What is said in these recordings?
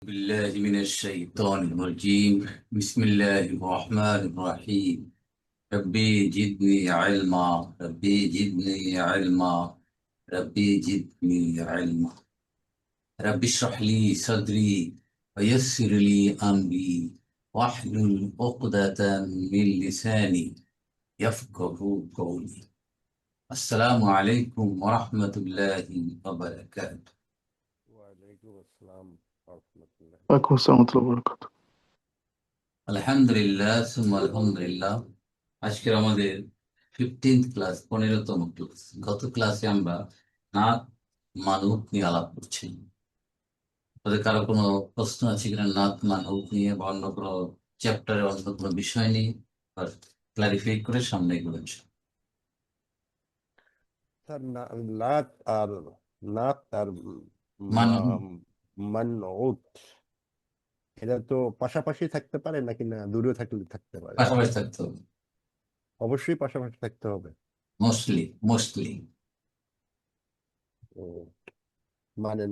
بالله من الشيطان الرجيم بسم الله الرحمن الرحيم ربي جدني علما ربي جدني علما ربي جدني علما ربي اشرح لي صدري ويسر لي أمري واحلل عقدة من لساني يفقه قولي السلام عليكم ورحمة الله وبركاته ওয়ালাইকুম আসসালাম রাহমাতুল্লাহ। ওয়ালাইকুম আসসালাম ওয়া রাহমাতুল্লাহি ওয়া বারাকাতুহু। আলহামদুলিল্লাহ সুম্মা আলহামদুলিল্লাহ। আজকের আমাদের 15th ক্লাস, 15তম ক্লাস। গত ক্লাসে আমরা নাত মানহুত নিয়ে আলাপ করছি। তাদের কারো কোনো প্রশ্ন আছে কিনা নাত মানহুত নিয়ে বা অন্য কোনো চ্যাপ্টারে অন্য কোনো বিষয় নিয়ে ক্লারিফাই করে সামনে এগোচ্ছি। স্যার লাত আর নাত আর মানহুত মানউত এটা তো পাশাপাশি থাকতে পারে নাকি না দূরে থাকতে পারে? পাশাপাশি থাকতে হবে, অবশ্যই পাশাপাশি থাকতে হবে। মোস্টলি ও, মানে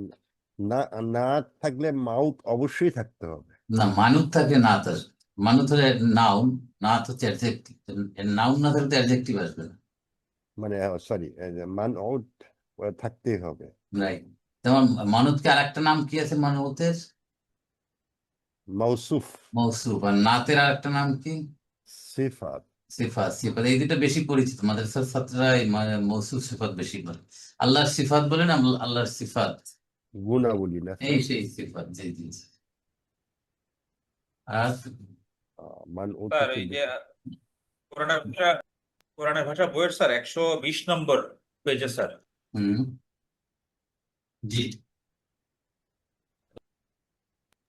না, নাত থাকলে মাউথ অবশ্যই থাকতে হবে। না। মানুত থাকে নাত আসবে, মানুত হলে নাউন, নাত হচ্ছে অ্যাডজেক্টিভ। নাউন না থাকলে অ্যাডজেক্টিভ আসবে না। মানে সরি, মানউত থাকতেই হবে। রাইট। যেমন মানবকে আর একটা নাম কি আছে? মানবতের মৌসুফ, মৌসুফ। আর নাতের আর একটা নাম কি? সিফাত। সিফাত। সিফাত এই দুটো বেশি পরিচিত, মাদ্রাসার ছাত্ররা এই মৌসুফ সিফাত বেশি করে। আল্লাহর সিফাত বলেন, আল্লাহর সিফাত গুণাবলী না এই স্যার? সেই সিফাত। জি জি জি। আর মানউত স্যার হচ্ছে এই যে কোরআনের ভাষা কোরআনের ভাষা বইয়ের স্যার 120 নম্বর পেজে স্যার হুম, জি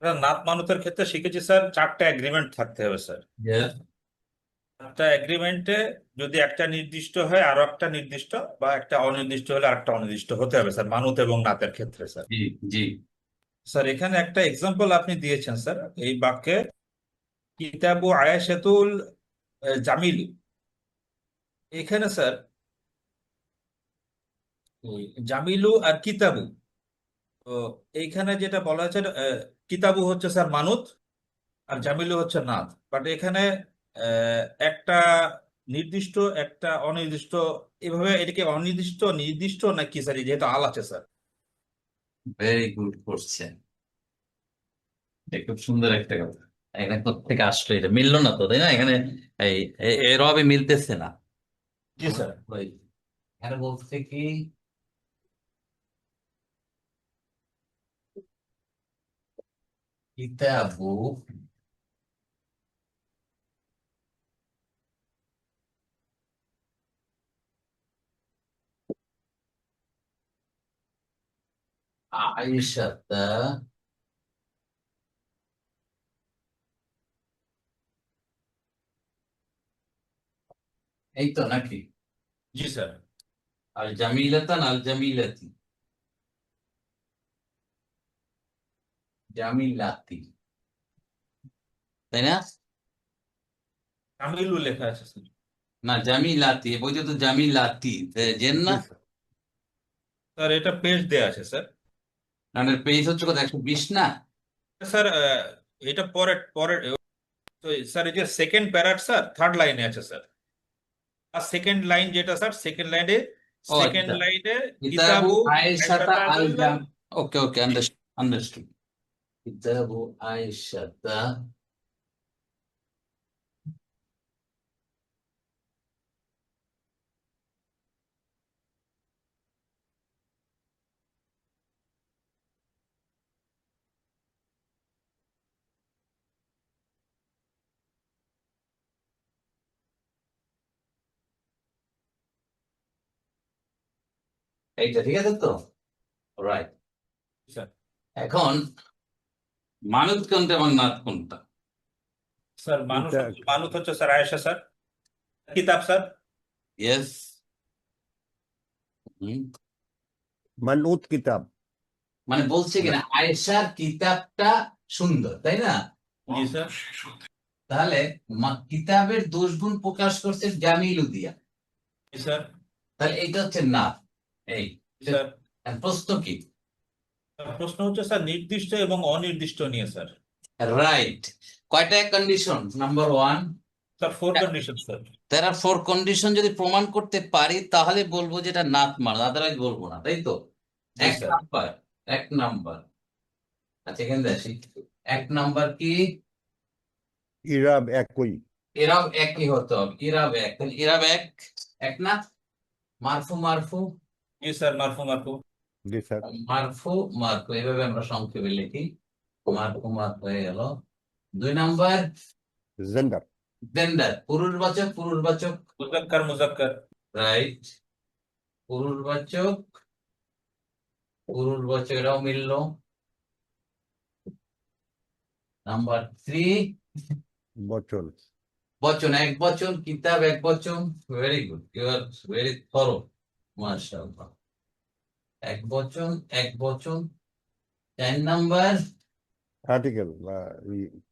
আমরা নাত মানুতের ক্ষেত্রে শিখেছি স্যার 4টা এগ্রিমেন্ট থাকতে হবে স্যার। yes, 4টা এগ্রিমেন্টে যদি একটা নির্দিষ্ট হয় আরো একটা নির্দিষ্ট, বা একটা অনির্দিষ্ট হলে আরেকটা অনির্দিষ্ট হতে হবে স্যার মানুত এবং নাতের ক্ষেত্রে স্যার। জি জি। স্যার এখানে একটা এক্সাম্পল আপনি দিয়েছেন স্যার এই বাক্যে, কিতাবু আয়েশাতুল জামিল। এখানে স্যার ওই জামিলু আর কিতাবু, তো এইখানে যেটা বলা হয়েছে কিতাবু হচ্ছে স্যার মানুত আর জামিলু হচ্ছে নাত, বাট এখানে একটা নির্দিষ্ট একটা অনির্দিষ্ট, এভাবে এটাকে অনির্দিষ্ট নির্দিষ্ট নাকি স্যার যেহেতু আল আছে স্যার? Very good question. এটা খুব সুন্দর একটা কথা। এখানে কোত্থেকে আসলো? এটা মিললো না তো, তাই না? এখানে এই এরবে মিলতেছে না। জি স্যার। ওই এখানে বলছে কি, কিতাবু আয়েশাতা এই তো নাকি? জি স্যার। আল জামিলাতান আল জামিলাতি জামিলাতি, তাই না? জামিলু লেখা আছে স্যার। না, জামিলাতি এ বইতে তো জামিলাতি জেন না। জি স্যার। স্যার এটা পেজ দেয়া আছে স্যার। মানে পেজ হচ্ছে কত, 120 না? স্যার এটা পরে পরে তো স্যার এই যে সেকেন্ড প্যারাট স্যার থার্ড লাইনে আছে স্যার। আর সেকেন্ড লাইন যেটা স্যার, সেকেন্ড লাইনে ও সেকেন্ড আচ্ছা, লাইনে কিতাবু কিতাবু আয়েশাতা আল আয়েশাতুল। জাম। ওকে ওকে, আন্ডারস্টুড। কিতাবু আয়েশাতা, এইটা ঠিক আছে তো? রাইট। স্যার এখন মানত কোনটা এবং নাত কোনটা? স্যার মানুষ এটা মানুষ হচ্ছে স্যার আয়েশা স্যার, কিতাব স্যার। ইয়েস। মানউত কিতাব। মানে বলছে কিনা আয়েশার কিতাবটা সুন্দর, তাই না? জি স্যার। তাহলে কিতাবের দোষ গুণ প্রকাশ করছে জামিলু দিয়া। জি স্যার। তাহলে এইটা হচ্ছে না। এই স্যার প্রশ্ন কি, প্রশ্ন হচ্ছে স্যার নির্দিষ্ট এবং অনির্দিষ্ট নিয়ে স্যার। রাইট। কয়টা condition? Number one, sir 4 condition sir. there are 4 condition. যদি প্রমাণ করতে পারি তাহলে বলবো যেটা নাথ মার, আদারওয়াইজ বলবো না, তাই তো? জি এক স্যার। নাম্বার, এক নাম্বার। আচ্ছা, এখানে আসি। এক নাম্বার কি? ইরাব একই। এরাব একই হতে হবে, ইরাব এক, তাহলে ইরাব এক, এক না? মারফু মারফু, জি স্যার, মারফু মারফু। জি স্যার। মারফু মারফু, এভাবে আমরা সংক্ষেপে লিখি। মারফু মারফু হয়ে গেল। দুই নাম্বার, জেন্ডার। জেন্ডার, পুরুষবাচক পুরুষবাচক। মুজাক্কার মুজাক্কার। রাইট। পুরুষবাচক পুরুষবাচক, এটাও মিললো। নাম্বার থ্রি, বচন। বচন, এক বচন, কিতাব এক বচন। Very good, you are very thorough, মাশাআল্লাহ। এক বচন, এক বচন। 4 নাম্বার, আর্টিকেল বা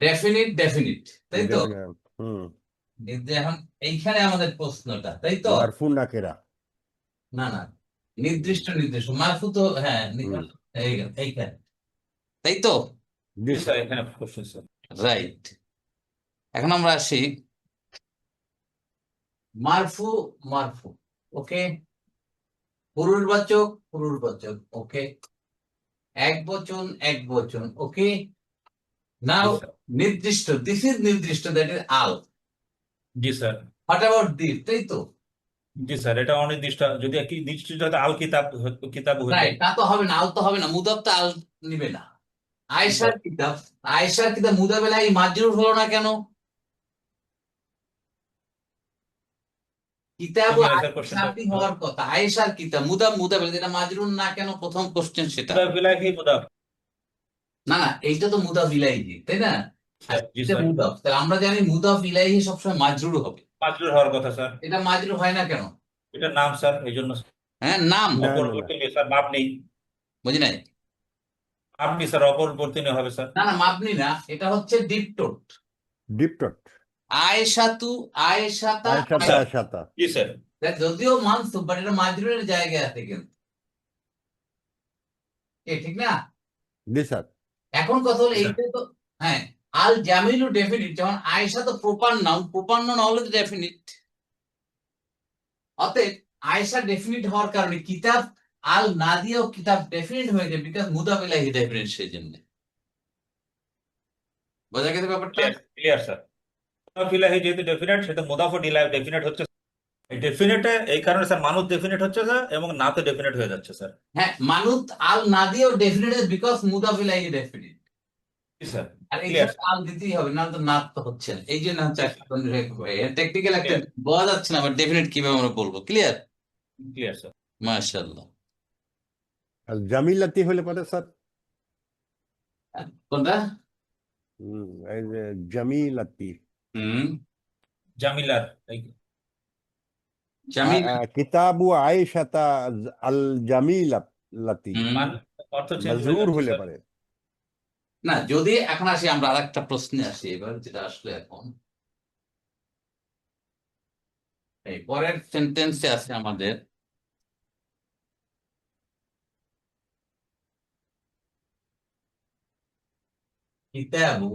ডেফিনিট ডেফিনিট, তাই তো? হুম। এই যে এখন এইখানে আমাদের প্রশ্নটা, তাই তো? মারফু নাকেরা। না না, নির্দিষ্ট নির্দিষ্ট মারফু তো, হ্যাঁ, হুম। এইখানে, তাই তো? জি জি স্যার, স্যার। এখানে প্রশ্ন স্যার। রাইট। এখন আমরা আসি মারফু মারফু, ওকে। পুরুষবাচক পুরুষবাচক, ওকে। এক বচন এক বচন, ওকে। নাও জি স্যার। নির্দিষ্ট, দিস ইজ নির্দিষ্ট, that is Al. G sir. What about this, তাই তো? জি স্যার, এটা অনির্দিষ্ট। যদি একটি নির্দিষ্ট হতো আল কিতাব কিতাব হতো। রাইট, তা তো হবে না, আল তো হবে না, মুদাফ তো আল নিবে না। জি স্যার। আয়েশার কিতাব, আয়েশার কিতাব মুদাবেলাহি মাজরুর হলো না কেন? কিতাব বুঝি না স্যার কোশ্চেনটা। আয়েশারই হওয়ার কথা, আয়েশার কিতাব মুদাবেলা, এটা মাজরুর না কেন? প্রথম কোশ্চেন সেটা। মুদাফ ইলাইহি মুদাফ। না না, এইটা তো মুদাফ ইলাইহি, তাই না? আর জি এটা স্যার। মুদাফ, তাহলে আমরা জানি মুদাফ ইলাইহি সবসময় মাজরুর হবে। মাজরুর হওয়ার কথা স্যার। এটা মাজরুর হয় না কেন? এটা নাম স্যার, এই জন্য। হ্যাঁ, নাম। না না না, অপরিবর্তনীয় স্যার, মাপ নেই। বুঝি নাই। আপনি স্যার অপরিবর্তনীয় হবে স্যার। না না, মাপনি না, এটা হচ্ছে ডিপটোট। ডিপটট। আয়েশাতু, আয়েশাতা, আয়সাতা স্যার। আয়সাতা। জি স্যার। যদিও মানসুব, বাট এটা মাজরুরের জায়গায় আছে কিন্তু, ঠিক না? জি স্যার। এখন কথা হলো জি স্যার। এইটা তো, হ্যাঁ, আল জামিলু ডেফিনিট, যেমন আয়েশা তো প্রপার নাউন, প্রপার নাউন হলে ডেফিনিট। অতএব আয়েশা ডেফিনিট হওয়ার কারণে কিতাব আল না দিয়েও কিতাব ডেফিনিট হয়ে যায়, বিকজ মুদাফ ইলাইহি ডেফিনিট, সেই জন্য। বোঝা গেছে ব্যাপারটা? Clear clear sir. মুদাফ ইলাইহি যেহেতু ডেফিনেট, সেটা মুদাফ ইলাইহি ডেফিনেট হচ্ছে। এই ডেফিনেটে এই কারণে স্যার মানুষ ডেফিনেট হচ্ছে স্যার, এবং নাতে ডেফিনেট হয়ে যাচ্ছে স্যার। হ্যাঁ, মানুত আল না দিয়েও ডেফিনিট, বিকজ মুদাফ ইলাইহি ডেফিনিট। জি স্যার। আর ক্লিয়ার এইখানে আল দিতেই হবে, না তো নাত তো হচ্ছে না, এই জন্য হচ্ছে স্যার। টেকনিক্যাল একটা ক্লিয়ার বোঝা যাচ্ছে না, বাট ডেফিনিট কিভাবে আমরা বলবো। ক্লিয়ার? Clear sir. মাশাআল্লাহ। আর জামিলাতি হলে পরে স্যার। কোনটা? এই যে জামিলাতি। হুম, জামিলার জামিল। কিতাবু আয়েশাতা আল জামিলাতি। হুম। মান অর্থ চেঞ্জ হয়ে মাজরুর যাচ্ছে হলে স্যার। পারে। না, যদি এখন আসি আমরা আরেকটা প্রশ্নে আসি এবার, যেটা আসলে এখন এই পরের সেন্টেন্সে আছে আমাদের, কিতাবু,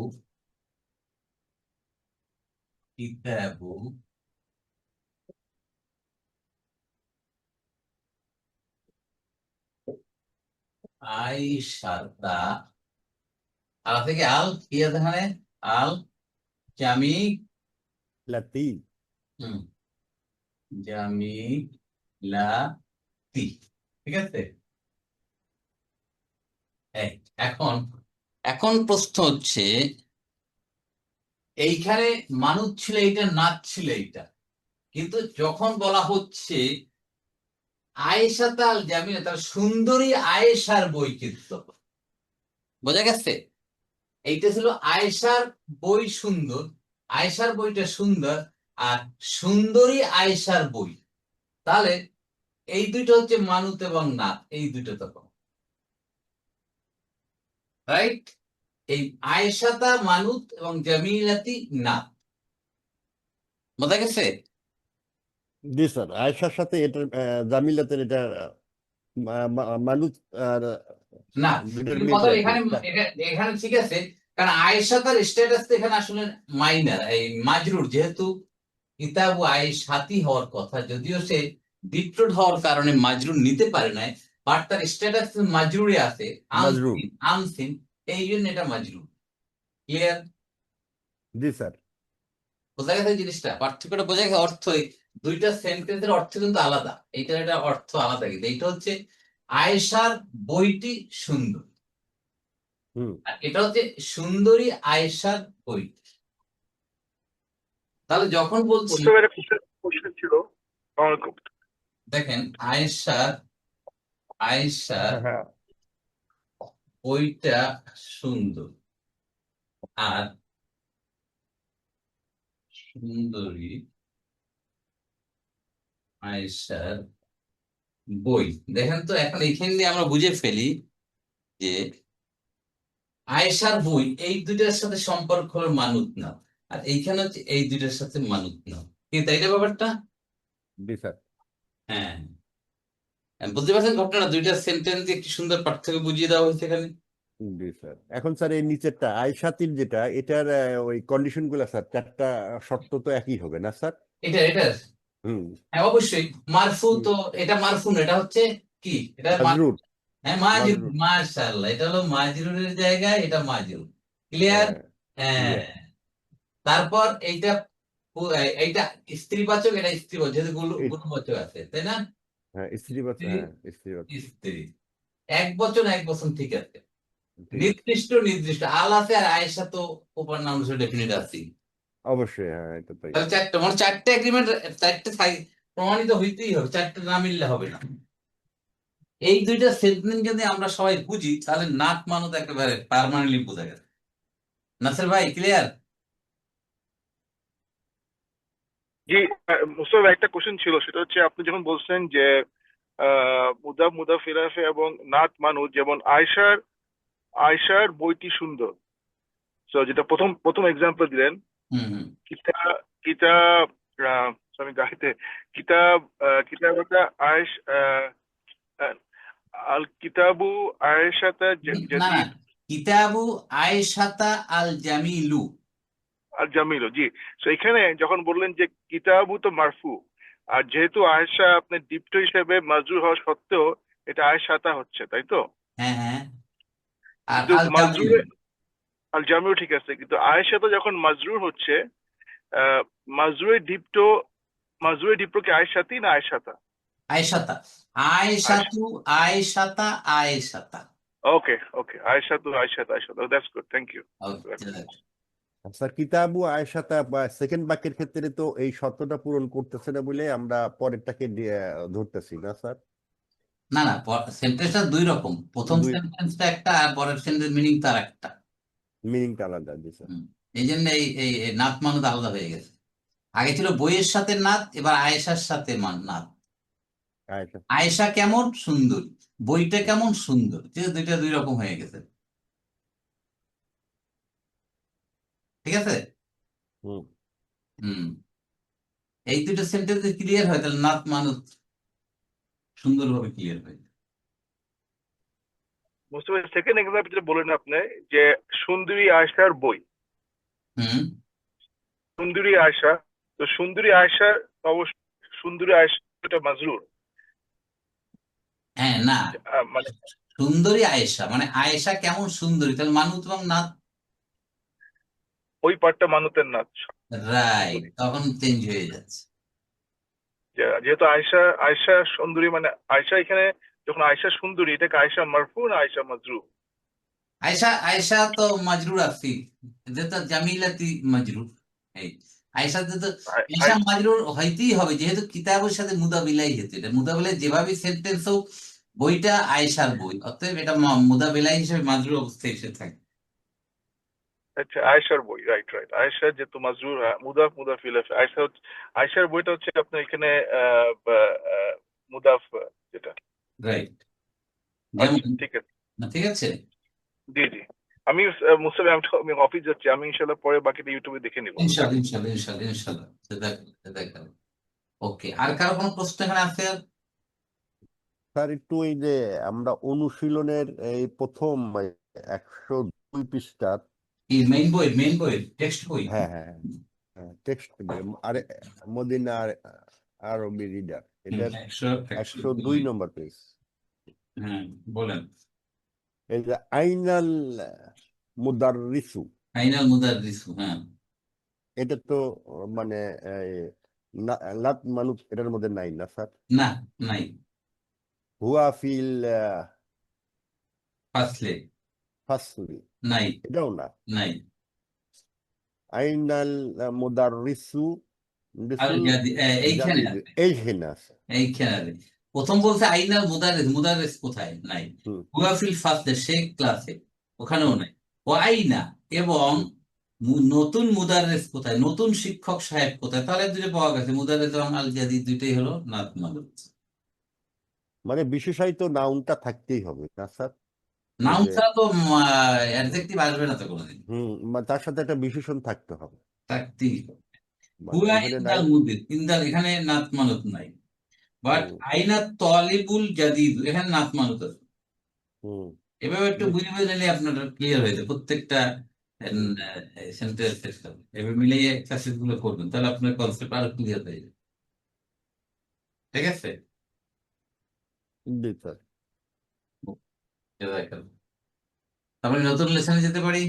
কিতাবু আইসাতা, আর থেকে আল কি আছে এখানে? আল জামি, লাতি। হুম, জামি লা তি, ঠিক আছে? এই, এখন এখন প্রশ্ন হচ্ছে, এইখানে মানুষ ছিল এইটা, নাচ ছিল এইটা, কিন্তু যখন বলা হচ্ছে আয়েশাতা আল জামিলা, তার সুন্দরী আয়েশার বৈচিত্র্য, বোঝা গেছে? এইটা ছিল আয়েশার বই সুন্দর, আয়েশার বইটা সুন্দর, আর সুন্দরী আয়েশার বই। তাহলে এই দুইটা হচ্ছে মানুত এবং নাত, এই দুইটা তখন, রাইট? এই আয়েশাতা মানুত এবং জামিলাতি নাত, বোঝা গেছে? জি স্যার, আয়েশার সাথে এটা জামিলাতের এটা মানুষ আর না, দুটোর কিন্তু মিল কথা রেখে এখানে এখানে ঠিক আছে, কারণ আয়েশা তার স্ট্যাটাস তো এখানে আসলে মাইনার, এই মাজরুর, যেহেতু কিতাবু আয়েশাতি হওয়ার কথা, যদিও সে ডিট্রোড হওয়ার কারণে মাজরুর নিতে পারে নাই, বাট তার স্ট্যাটাস মাজরুরে আছে, মাজরুর। আনসিন আনসিন, এই জন্য এটা মাজরুর। ক্লিয়ার? জি স্যার। বোঝা গেছে জিনিসটা, পার্থক্যটা বোঝা গেছে। অর্থই দুইটা সেন্টেন্সের অর্থ কিন্তু আলাদা, এইটার এটা অর্থ আলাদা, কিন্তু এইটা হচ্ছে আয়েশার বইটি সুন্দর, হুম। আর এটা হচ্ছে সুন্দরী আয়েশার বই। তাহলে যখন বলছি, বুঝতে পেরে কোশ্চেন ছিল। আসসালামু আলাইকুম। দেখেন আয়েশার হ্যাঁ হ্যাঁ। বইটা সুন্দর, আর সুন্দরী আয়েশার বই, দেখেন তো এখন এইখান দিয়ে আমরা বুঝে ফেলি যে আয়েশার বই এই দুইটার সাথে সম্পর্ক হলো মানুত না, আর এইখানে হচ্ছে এই দুইটার সাথে মানুত না, কি তাই না ব্যাপারটা? জি স্যার। হ্যাঁ, বুঝতে পারছেন ঘটনা, দুইটা সেন্টেন্স দিয়ে কি সুন্দর পার্থক্য বুঝিয়ে দেওয়া হয়েছে এখানে। জি স্যার। এখন স্যার এই নিচেরটা আইসাতির যেটা, এটার ওই কন্ডিশন গুলা স্যার, চারটা শর্ত তো একই হবে না স্যার? এটা হুম। হ্যাঁ অবশ্যই মারফু তো, এটা মারফু না, এটা হচ্ছে কি, এটা মাজরুর। হ্যাঁ মাজরুর, মাজরুর। মাশাআল্লাহ, এটা হলো মাজরুরের জায়গায়, এটা মাজরুর। ক্লিয়ার? হ্যাঁ। হ্যাঁ। ক্লিয়ার। তারপর এইটা এইটা স্ত্রীবাচক, এটা স্ত্রীবাচক, যেহেতু এই- গুণবাচক আছে, তাই না? হ্যাঁ স্ত্রীবাচক, স্ত্রী, হ্যাঁ স্ত্রীবাচক। স্ত্রী, এক বচন এক বচন ঠিক আছে, ঠিক আছে। নির্দিষ্ট আল আছে, আর আয়েশা তো উপর নাম হিসেবে ডেফিনিট আছে। অবশ্যই, হ্যাঁ এটা তাই। তাহলে চারটা, মানে চারটে এগ্রিমেন্ট, চারটে প্রমাণিত হইতেই হবে, চারটে না মিললে হবে না। এই দুইটা সেন্টেন্স যদি আমরা সবাই বুঝি, তাহলে নাত মানত একেবারে পার্মানেন্টলি বোঝা গেছে। নাসির ভাই ক্লিয়ার? জি, মুস্তাফা ভাই, একটা কোশ্চেন ছিল, সেটা হচ্ছে আপনি যখন বলছেন যে মুদাফ মুদাফ ইলাইহি এবং নাত মানু, যেমন আয়শার বইটি সুন্দর, তো যেটা প্রথম প্রথম এক্সাম্পল দিলেন, হুম হুম। কিতা কিতাব আমি গাইতে কিতাব কিতাবটা আয়েশ আল কিতাবু আয়েশাতা না না, জাদিদ কিতাবু আয়েশাতা আল জামিলু। আর জামিল, জি। তো এখানে যখন বললেন যে কিতাবু তো মারফু, আর যেহেতু আয়েশা আপনার দীপ্ত হিসেবে মাজরুর হওয়া সত্ত্বেও এটা আয়েশাতা হচ্ছে, তাই তো? হ্যাঁ হ্যাঁ, আর কিন্তু আল জামিলু, মাজরুর আল জামিউ ঠিক আছে, কিন্তু আয়েশাতা যখন মাজরুর হচ্ছে, আহ মাজরুরের দীপ্ত মাজরুরের দীপ্ত কি আয়েশাতি না আয়েশাতা? আয়েশাতা, আয়েশা। আয়েশাতু, আয়েশাতা, আয়েশাতা। ওকে ওকে, আয়েশাতু আয়েশাতা আয়েশাতা, that's good, thank you. Sir কিতাবু আয়েশাতা বা সেকেন্ড বাক্যের ক্ষেত্রে তো এই শর্তটা পূরণ করতেছে না বলে আমরা পরেরটাকে ধরতেছি না স্যার? না না, সেন্টেন্সটা দুই রকম, প্রথম দুই সেন্টেন্সটা একটা, আর পরের সেন্টেন্স মিনিং তার একটা। মিনিংটা আলাদা। জি স্যার। এই জন্য এই এই এই নাত মানত আলাদা হয়ে গেছে। আগে ছিল বইয়ের সাথে নাত, এবার আয়েশার সাথে নাত। আয়েশা। আয়েশা কেমন সুন্দর, বইটা কেমন সুন্দর, যে দুইটা দুই রকম হয়ে গেছে। ঠিক আছে? হুম। হুম, এই দুটো সেন্টেন্স ক্লিয়ার হয়, তাহলে নাত মানত সুন্দরভাবে ক্লিয়ার হয়। বুঝতে পারছি। সেকেন্ড এক্সাম্পল যেটা বললেন আপনি, যে সুন্দরী আয়েশার বই, হুম। সুন্দরী আয়েশা, তো সুন্দরী আয়েশা অবশ্য সুন্দরী আয়েশাটা মাজরুর, হ্যাঁ না, মানে সুন্দরী আয়েশা মানে আয়েশা কেমন সুন্দরী, তাহলে মানুত এবং নাত, ওই পার্টটা মানুতের না। রাইট, তখন চেঞ্জ হয়ে যাচ্ছে। যেহেতু আয়েশা আয়েশা সুন্দরী, মানে আয়েশা এখানে যখন আয়েশা সুন্দরী, এটাকে আয়েশা মারফু না আয়েশা মাজরু? আয়েশা, আয়েশা তো মাজরুর আছি, যেটা জামিলাতি মাজরুর। এই আয়েশাতে তো, আয়েশা মাজরুর হইতেই হবে, যেহেতু কিতাবের সাথে মুদাবিলাই হয়েছে, এটা মুদাবিলাই যেভাবে সেন্টেন্স হোক, বইটা আয়েশার বই, অতএব এটা মুদাবিলাই হিসেবে মাজরুর অবস্থায় এসে থাকে। আচ্ছা, আয়েশার বই, রাইট রাইট। আয়েশা যেহেতু মাজরুর, মুদাফ মুদাফ ইলাইহি, আয়েশার বইটা হচ্ছে আপনার এখানে মুদাফ, যেটা। রাইট, যেমন, আচ্ছা ঠিক আছে। ঠিক আছে। জি জি। আমি মুস্তাফা, আমি অফিস যাচ্ছি, আমি ইনশাল্লাহ পরে বাকিটা ইউটিউবে দেখে নিবো। ইনশাল্লাহ ইনশাল্লাহ ইনশাল্লাহ ইনশাল্লাহ, দেখা, ওকে, আর কারো কোনো প্রশ্ন এখানে আছে? স্যার একটু এই যে আমরা অনুশীলনের এই প্রথম 102 পৃষ্ঠার, এই মেইন বই টেক্সট বই। হ্যাঁ হ্যাঁ হ্যাঁ, টেক্সট আরে মদিনা আরবি রিডার, এটার 102 নম্বর পেজ। হ্যাঁ, বলেন। এই যে আইনাল মুদাররিসু, ফাইনাল মুদাররিসু, হ্যাঁ। এটা তো মানে এই, লাত মানুষ এটার মধ্যে নাই না স্যার? না, নাই। হুয়া ফিল ফাসলে ফাসলি, নাই, এটাও না। নাই। আইনাল মুদাররিসু আর এইখানে জাদিদ, আছে, এইখানে আছে। এইখানে আছে। প্রথম বলছে আইনাল মুদাররিস, মুদাররিস কোথায়? নাই। হুম হুয়াফিল ফাসলে, সেই ক্লাসে, ওখানেও হুম নাই। ও আইনা, এবং হুম। নতুন মুদাররিস কোথায়, নতুন শিক্ষক সাহেব কোথায়? তাহলে দুটো পাওয়া গেছে, মুদাররিস এবং আল জাদিদ, দুইটাই হলো নাত মাদুদ। মানে বিশেষায়িত নাউনটা থাকতেই হবে না স্যার? এই নাউন যে ছাড়া তো অ্যাডজেক্টিভ আসবে না তো কোনোদিন, তার সাথে একটা বিশেষণ থাকতে হবে, থাকতেই হবে। মানে হুয়া এখানে নাই। ইন্দাল মুদির, ইন্দাল এখানে নাত মানত নাই। বাট হুম আইনা তলিবুল জাদিদ, এখানে নাত মানত আছে। হুম এভাবে একটু বুঝ- বুঝে বুঝে নিলে আপনার ক্লিয়ার হয়ে যাবে প্রত্যেকটা হুম সেন্টেন্স। এভাবে মিলিয়ে ক্লাসেস গুলো করবেন, তাহলে আপনার কনসেপ্ট আরো ক্লিয়ার হয়ে যাবে। ঠিক আছে? জি স্যার। জাযাকাল্লাহ। তারপরে নতুন লেসনে যেতে পারি।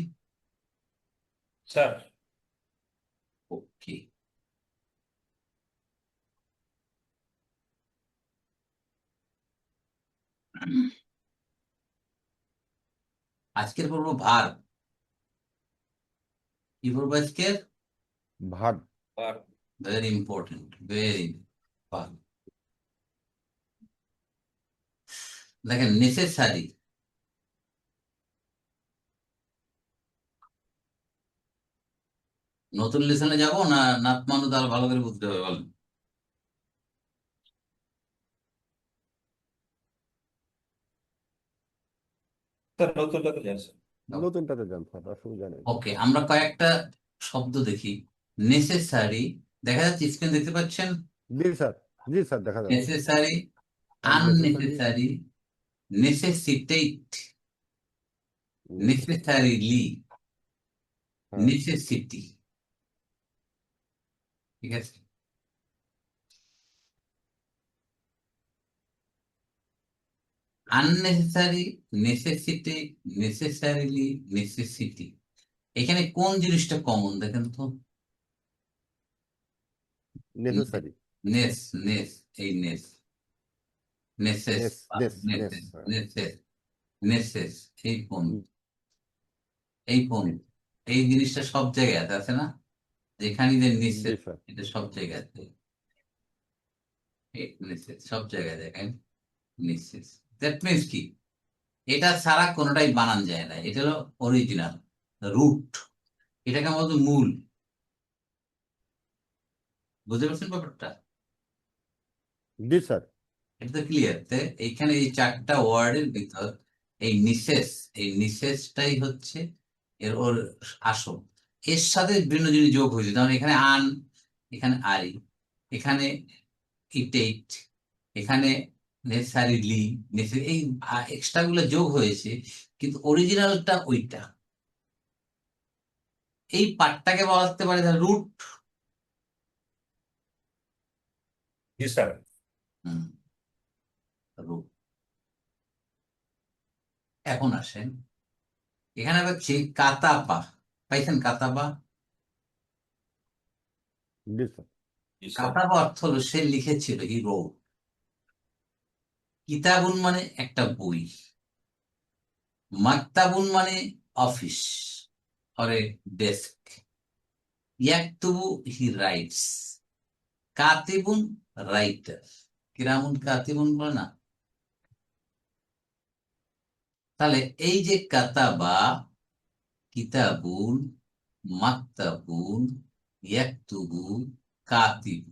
স্যার, ওকে। আজকের পড়বো ভার্ব। কি পড়বো আজকের? ভার আর ভেরি ইম্পর্টেন্ট, ভেরি। দেখেন, নেসেসারি, নতুন লেসনে যাব না নাত মানত আরো ভালো করে বুঝতে হবে, বলেন। স্যার নতুনটাতে যান স্যার। নতুনটাতে যান স্যার, অসুবিধা নেই। ওকে, আমরা কয়েকটা শব্দ দেখি। নেসেসারি, দেখা যাচ্ছে, স্ক্রিন দেখতে পাচ্ছেন? জি স্যার, জি স্যার দেখা যাচ্ছে। নেসেসারি, আননেসেসারি, আননেসেসারি, নেসেসিটেট, নেসেসারিলি, হ্যাঁ নেসেসিটি। ঠিক আছে? Unnecessary, necessity, necessarily, necessity. এখানে কোন জিনিসটা কমন দেখেন তো? নেসেসারি, নেস, নেস, এই নেস, নেসেস, নেস নেস নেস, নেসেস, হ্যাঁ। নেসেস, নেসেস, এই কোন, হুম, এই কোন, এই জিনিসটা সব জায়গায় আছে, আছে না? যেখানে যে জি নিঃশ্বাস, স্যার। এটা সব জায়গায় আছে। এই নিঃশ্বাস সব জায়গায় দেখেন, নিঃশ্বাস। দ্যাট মিনস কি? এটা ছাড়া কোনোটাই বানান যায় না, এটা হলো অরিজিনাল, রুট। এটাকে আমরা বলবো মূল। বুঝতে পারছেন ব্যাপারটা? জি স্যার। এটা তো ক্লিয়ার। এইখানে এই চারটা ওয়ার্ডের ভিতর এই নিঃশেষ, এই নিঃশেষটাই হচ্ছে এর ওর আসল। এর সাথে বিভিন্ন জিনিস যোগ হয়েছে, যেমন এখানে আন, এখানে আরি, এখানে ইটেট, এখানে নেসারিলি, এই এক্সট্রা গুলো যোগ হয়েছে, কিন্তু অরিজিনালটা ওইটা। এই পার্টটাকে বলা যেতে পারে রুট। জি স্যার। রুট। এখন আসেন, এখানে পাচ্ছি কাতাপা। পাইছেন কাতাপা? জি স্যার। জি স্যার। কাতাবা অর্থ হলো সে লিখেছিল, হি রোট। কিতাবুন মানে একটা বই, মাকতাবুন মানে অফিস, অরে ডেস্ক। ইয়াকতুবু, হি রাইটস। কাতিবুন, রাইটার। কিরামুন কাতিবুন বলে না? তাহলে এই যে কাতাবা, কিতাবুন, মাকতাবুন, ইয়াকতুবু, কাতিবু,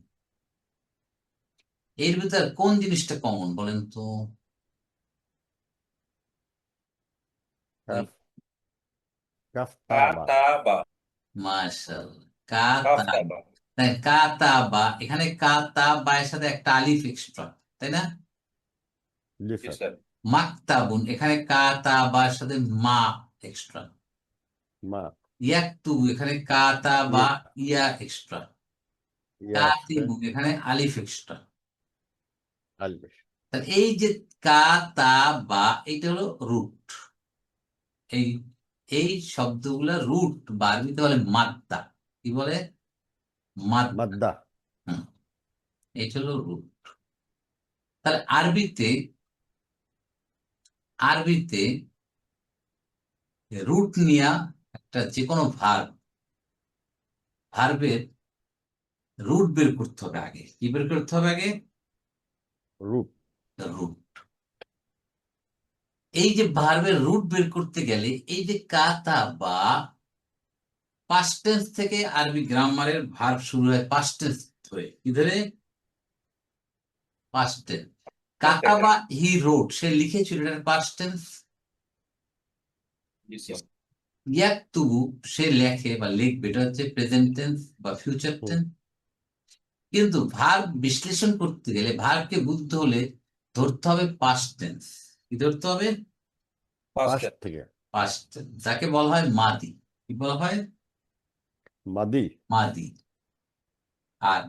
এর ভিতর কোন জিনিসটা কমন বলেন তো? কাফ, কাফতাবা। কাতাবা। মাশাআল্লাহ, কাতা। কাফতাবা। তাই কাতাবা, এখানে কাতাবা এর সাথে একটা আলিফ এক্সট্রা, তাই না? জি জি স্যার। স্যার। মাকতাবুন, এখানে কা তা বা সাথে মা এক্সট্রা। মা ইয়াকতুবু, এখানে কা তা বা ইয়া এক্সট্রা। ইয়া আসছে কাতিবু, এখানে আলিফ এক্সট্রা। আলবেশ। তাহলে এই যে কা তা বা, এটা হলো রুট। এই এই শব্দগুলা রুট বা আরবিতে বলে মাদ্দা। কি বলে? মাদ্দা। মাদ্দা। হুম, এটা হলো রুট। তাহলে আরবিতে রুট নিয়া একটা যে কোনো ভার্বের রুট বের করতে হবে আগে। কি বের করতে হবে আগে? রূপ। রুট। এই যে ভার্বের রুট বের করতে গেলে এই যে কাতা বা পাস্ট টেন্স থেকে আরবি গ্রামারের ভার্ব শুরু হয় পাস্ট টেন্স ধরে। কি ধরে? Past tense. কাতাবা হি রোট, সে লিখেছিল, এটার পাস্ট টেন্স। জি স্যার। ইয়াকতুবু, সে লেখে বা লিখবে, এটা হচ্ছে প্রেজেন্ট টেন্স বা ফিউচার হুম। টেন্স। কিন্তু ভার্ব বিশ্লেষণ করতে গেলে, ভার্বকে বুঝতে হলে ধরতে হবে পাস্ট টেন্স। কি ধরতে হবে? Past past. থেকে পাস্ট টেন্স, যাকে বলা হয় মাদি। কি বলা হয়? মাদি। মাদি। আর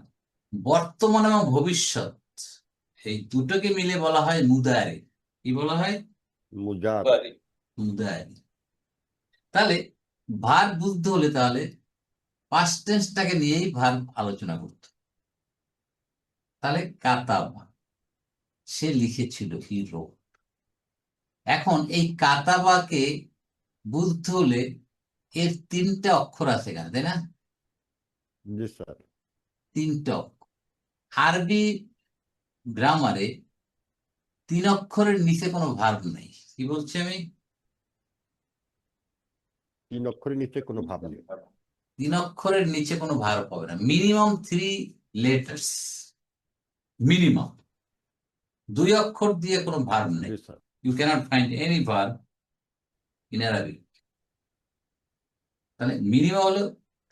বর্তমান এবং ভবিষ্যৎ, এই দুটোকে মিলে বলা হয় মুদারে। কি বলা হয়? মুজার। বাড়ি। মুদারে। তাহলে ভার্ব বুঝতে হলে তাহলে পাস্ট টেন্সটাকে নিয়েই ভার্ব আলোচনা করতে। তাহলে কাতাবা, সে লিখেছিল, হিরো। এখন এই কাতাবাকে বুঝতে হলে এর তিনটা অক্ষর আছে এখানে, তাই না? জি স্যার। তিনটা অক্ষর। আরবি গ্রামারে 3 অক্ষরের নিচে কোনো ভার্ব নেই। কি বলছি আমি? 3 অক্ষরের নিচে কোনো ভাব নেই। 3 অক্ষরের নিচে কোনো ভার্ব হবে না। Minimum 3 letters, minimum. 2 অক্ষর দিয়ে কোনো ভার্ব নেই। জি sir. You cannot find any verb in Arabic. তাহলে মিনিমাম হলো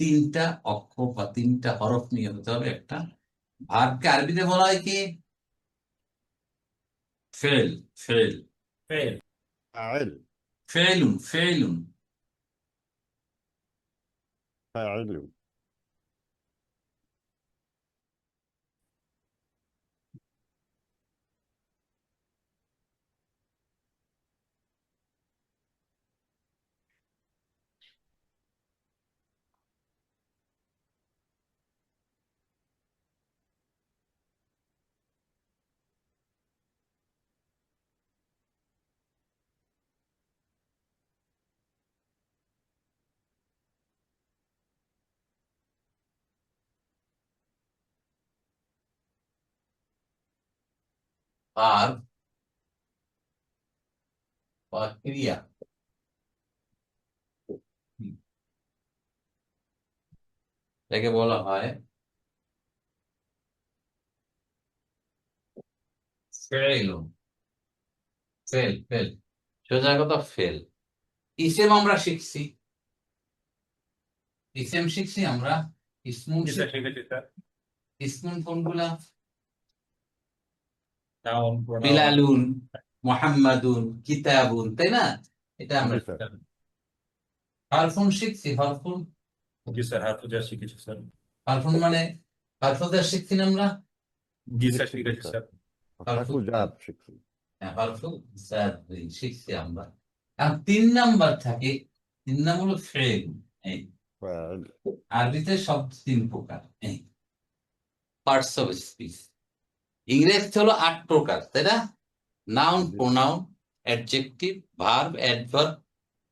3টা অক্ষর বা 3টা হরফ নিয়ে হতে হবে একটা ভার্বকে। আরবিতে বলা হয় কি? ফেল। ফেল। ফেল। ফাইল। ফেলুন। ফেলুন। ফাইল। ভার্ব বা ক্রিয়া, এটাকে বলা হয় ফেলুন। ফেল। ফেল, সোজা কথা ফেল। ইসেম আমরা শিখছি। ইসেম শিখছি আমরা। ইসমুন জি স্যার, ঠিক আছে স্যার। ইসমুন কোনগুলা? Noun, pronoun. বিলালুন, মুহাম্মাদুন, কিতাবুন, তাই না? এটা আমরা জি স্যার। হারফুন শিখছি। হারফুন, জি স্যার, হারফ জার শিখেছি স্যার। হারফুন মানে হারফুজার শিখছি না আমরা? জি জি স্যার, ঠিক আছে স্যার। স্যার। হারফু হারফু জার শিখছি। হারফু জার শিখছি আমরা। আর 3 নাম্বার থাকে। 3 নাম্বার হলো ফেল। এই ফাইল। আরবিতে শব্দ 3 প্রকার, এই পার্টস অফ স্পিচ। ইংরেজিতে হলো 8 প্রকার, তাই না? নাউন, জি pronoun, adjective, verb, adverb,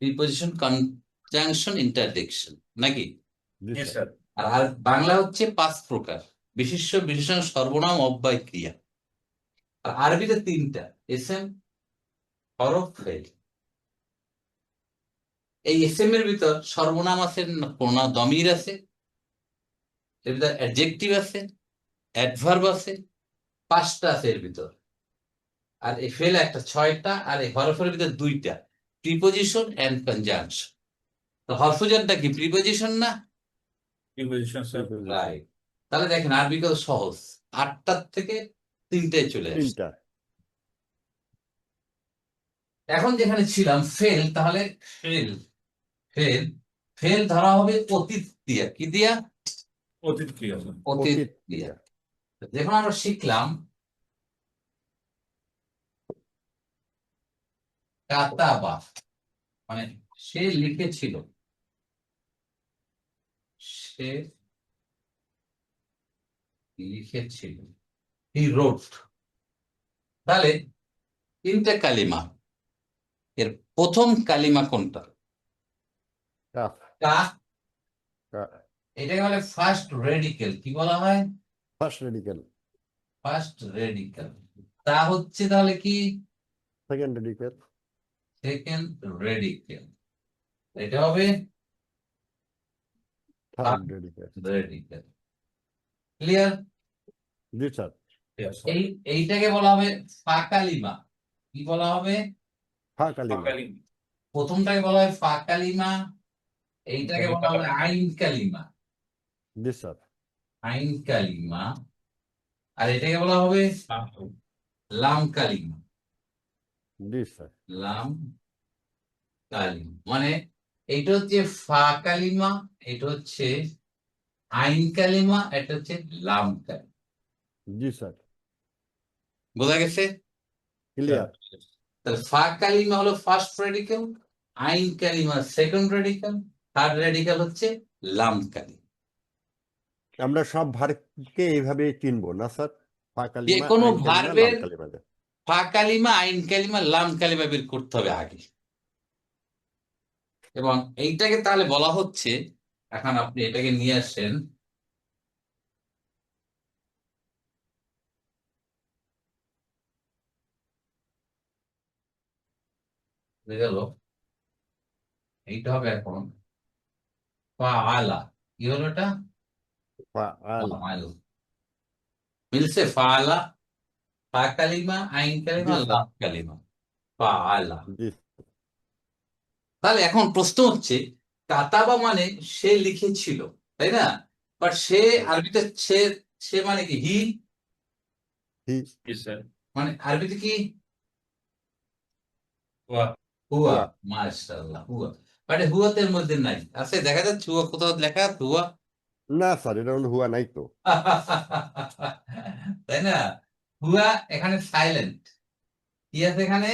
preposition, conjunction, interjection, নাকি? জি জি স্যার। স্যার। আর বাংলা হচ্ছে 5 প্রকার: বিশেষ্য, বিশেষণ, সর্বনাম, অব্যয়, ক্রিয়া। আর আরবিতে 3টা: এসএম, হরফ, ফেল। এই এসএম এর ভিতর সর্বনাম আছে, প্রোনাউন দমির আছে, এর ভিতর অ্যাডজেক্টিভ আছে, অ্যাডভার্ব আছে, 5টা আছে এর ভিতর। আর এই ফেল একটা, 6টা। আর এই হরফের ভিতর 2টা: প্রিপোজিশন এন্ড কনজাংশন। তো হরফুজারটা কি প্রিপোজিশন না? Preposition sir. রাইট। তাহলে দেখেন আরবি কত সহজ, 8টার থেকে 3টায় চলে আসে। 3টা। এখন যেখানে ছিলাম ফেল, তাহলে ফেল ফেল ফেল ধরা হবে অতীত দিয়া, কি দিয়া? অতীত ক্রিয়া স্যার। অতীত অতীত দিয়া। ক্রিয়া। যখন আমরা শিখলাম কাতাবা, মানে সে লিখেছিল, সে লিখেছিল, হি রোট। তাহলে তিনটা কালিমা, এর প্রথম কালিমা কোনটা? কাফ কা। কা- এটাকে বলে ফার্স্ট রেডিকেল। কি বলা হয়? First radical, first radical. তা হচ্ছে তাহলে কি? Second radical, second radical. এটা হবে থার্ড রেডিকেল। রেডিকেল। ক্লিয়ার? জি স্যার। Yes, sir. এইটাকে বলা হবে ফা কালিমা। কি বলা হবে? ফা কালিমা। সকালীন। প্রথমটাকে বলা হয় ফা কালিমা, এইটাকে বলা হবে আইন কালিমা। জি স্যার। আইন কালিমা। আর এটাকে বলা হবে লাম কালিমা। জি স্যার। লাম কালিমা মানে এইটা হচ্ছে ফা কালিমা, এটা হচ্ছে আইন কালিমা, এটা হচ্ছে লাম কালিমা। জি স্যার। বোঝা গেছে? ক্লিয়ার। তাহলে ফা কালিমা হলো ফার্স্ট রেডিকেল, আইন কালিমা সেকেন্ড রেডিকেল, থার্ড রেডিকেল হচ্ছে লাম কালিমা। আমরা সব ভার্বকে এইভাবে চিনবো না স্যার? ফা যে কালিমা, কোনো আইন কালিমা, লাম ভার্বের কালিমা। ফা কালিমা, আইন কালিমা, লাম কালিমা বের করতে হবে আগে। এবং এইটাকে তাহলে বলা হচ্ছে, এখন আপনি এটাকে নিয়ে আসেন, বুঝে গেল? এইটা হবে এখন ফাআলা। কি হলো এটা? ফা আল। ফাআল। মিলছে? ফাআলা, ফা কালিমা, আইন কালিমা, জি স্যার। লাম কালিমা, ফাআলা। জি। তাহলে এখন প্রশ্ন হচ্ছে, কাতাবা মানে সে লিখেছিল, তাই না? বাট সে আরবিতে সে, সে মানে কি? হি। হি। Yes, sir. মানে আরবিতে কি? ওয়া। হুয়া। হুয়া। মাশাআল্লাহ, হুয়া। বাট হুয়াতের মধ্যে নাই, আছে? দেখা যাচ্ছে হুয়া কোথাও লেখা আছে? হুয়া না স্যার, এটা মনে হুয়া নাই তো। তাই না? হুয়া এখানে সাইলেন্ট। কি আছে এখানে?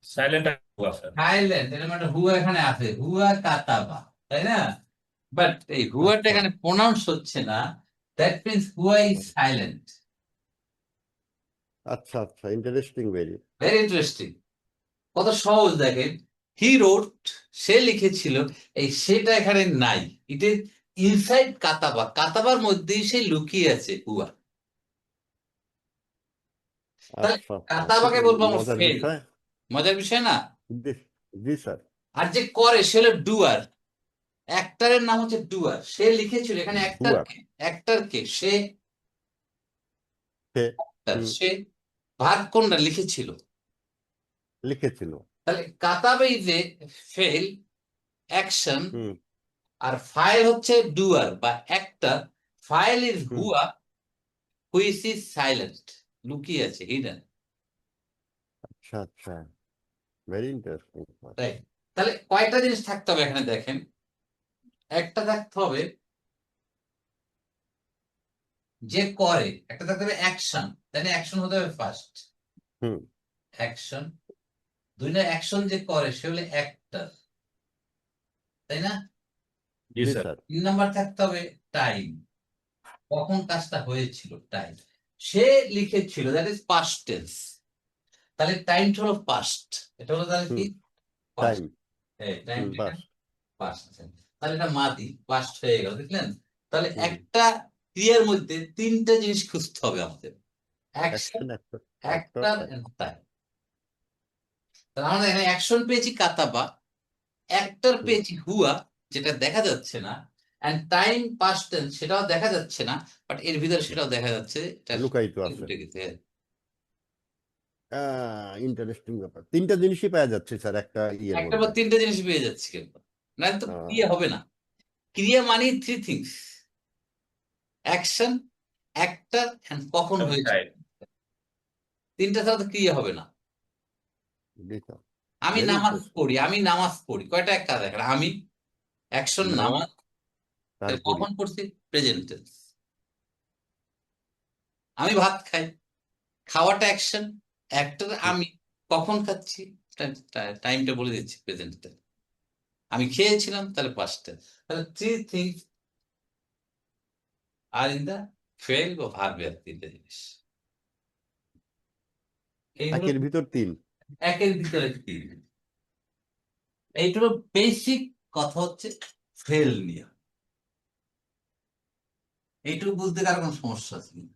সাইলেন্ট ওয়া স্যার। সাইলেন্ট। এর মানে হুয়া এখানে আছে, হুয়া কাতাবা, তাই না? বাট এই হুয়াটা আচ্ছা এখানে প্রোনাউন্স হচ্ছে না, দ্যাট মিন্স হুয়া ইজ সাইলেন্ট। আচ্ছা আচ্ছা, ইন্টারেস্টিং ভেরি। Very interesting. কত সহজ দেখেন। হি রোট, সে লিখেছিল, এই সেটা এখানে নাই। ইট ইজ ইনসাইড কাতাবা, কাতাবার মধ্যেই সে লুকিয়ে আছে হুয়া। তাহলে আচ্ছা আচ্ছা, কাতাবাকে খুবই বলবো আমরা মজার ফেল। বিষয়। মজার বিষয় না? জি। জি স্যার। আর যে করে সে হলো ডুয়ার। অ্যাক্টরের নাম হচ্ছে ডুয়ার। সে লিখেছিল, এখানে অ্যাক্টর হুয়া। কে? অ্যাক্টর কে? সে। সে। actor, হুম, সে ভাগ কোনটা লিখেছিল? লিখেছিল। তাহলে কাতাবে যে ফেল, অ্যাকশন, হুম। আর ফাইল হচ্ছে ডুয়ার বা অ্যাক্টর। ফাইল ইজ হুম। হুয়া, হুইচ ইজ সাইলেন্ট, লুকিয়ে আছে, হিডেন। আচ্ছা আচ্ছা, ভেরি ইন্টারেস্টিং। তাই তাহলে কয়টা জিনিস থাকতে হবে এখানে দেখেন। একটা থাকতে হবে যে করে, একটা থাকতে হবে অ্যাকশন, তাই না? অ্যাকশন হতে হবে ফার্স্ট, হুম। অ্যাকশন। দুই না, অ্যাকশন যে করে সে হলে অ্যাক্টর, তাই না? জি জি স্যার। স্যার। 3 নাম্বার থাকতে হবে টাইম, কখন কাজটা হয়েছিল, টাইম। সে লিখেছিল, দ্যাট ইজ পাস্ট টেন্স। তাহলে টাইমটা হলো পাস্ট, এটা হলো তাহলে কি? হুম। পাস্ট। টাইম। এই হুম, টাইমটা বাস। পাস্ট। তাহলে এটা মাদি, পাস্ট হয়ে গেল, দেখলেন? তাহলে হুম। একটা ক্রিয়ার মধ্যে 3টা জিনিস খুঁজতে হবে আমাদের, action, action, actor, actor, actor time. And time. তাহলে আমরা এখানে অ্যাকশন পেয়েছি কাতাবা, অ্যাক্টর হুম। পেয়েছি হুয়া, যেটা দেখা যাচ্ছে না, এন্ড টাইম পাস্ট টেন্স, সেটাও দেখা যাচ্ছে না, বাট এর ভিতরে সেটাও দেখা যাচ্ছে, এটা লুকায়িত আছে। উঠে গেছে। ইন্টারেস্টিং ব্যাপার, তিনটা জিনিসই পাওয়া যাচ্ছে স্যার একটা ইয়ের একটা বা মধ্যে। 3টে জিনিস পেয়ে যাচ্ছে কিন্তু, না তো ক্রিয়া হবে না। ক্রিয়া মানে 3 থিংস, অ্যাকশন, অ্যাক্টর এন্ড কখন হয়েছে। টাইম। 3টা ছাড়া তো ক্রিয়া হবে না। জি স্যার, আমি ভেরি নামাজ ইন্টারেস্টিং। পড়ি, আমি নামাজ পড়ি, কয়টা কাজ দেখেন, আমি অ্যাকশন নামাজ, নামাজ, তাহলে তারপরে কখন পড়ছি, প্রেজেন্ট টেন্স। আমি ভাত খাই, খাওয়াটা অ্যাকশন, অ্যাক্টর আমি, কখন খাচ্ছি, টাইমটা বলে দিচ্ছি, প্রেজেন্ট টেন্স। আমি খেয়েছিলাম, তাহলে পাস্ট টেন্স। তাহলে three things are in the fail বা ভার্বের তিনটে জিনিস, এই হলো একের ভিতর 3। একের ভিতরে তিন। এইগুলো বেসিক কথা হচ্ছে ফেল নিয়ে। এইটুকু বুঝতে কার কোনো সমস্যা আছে কিনা?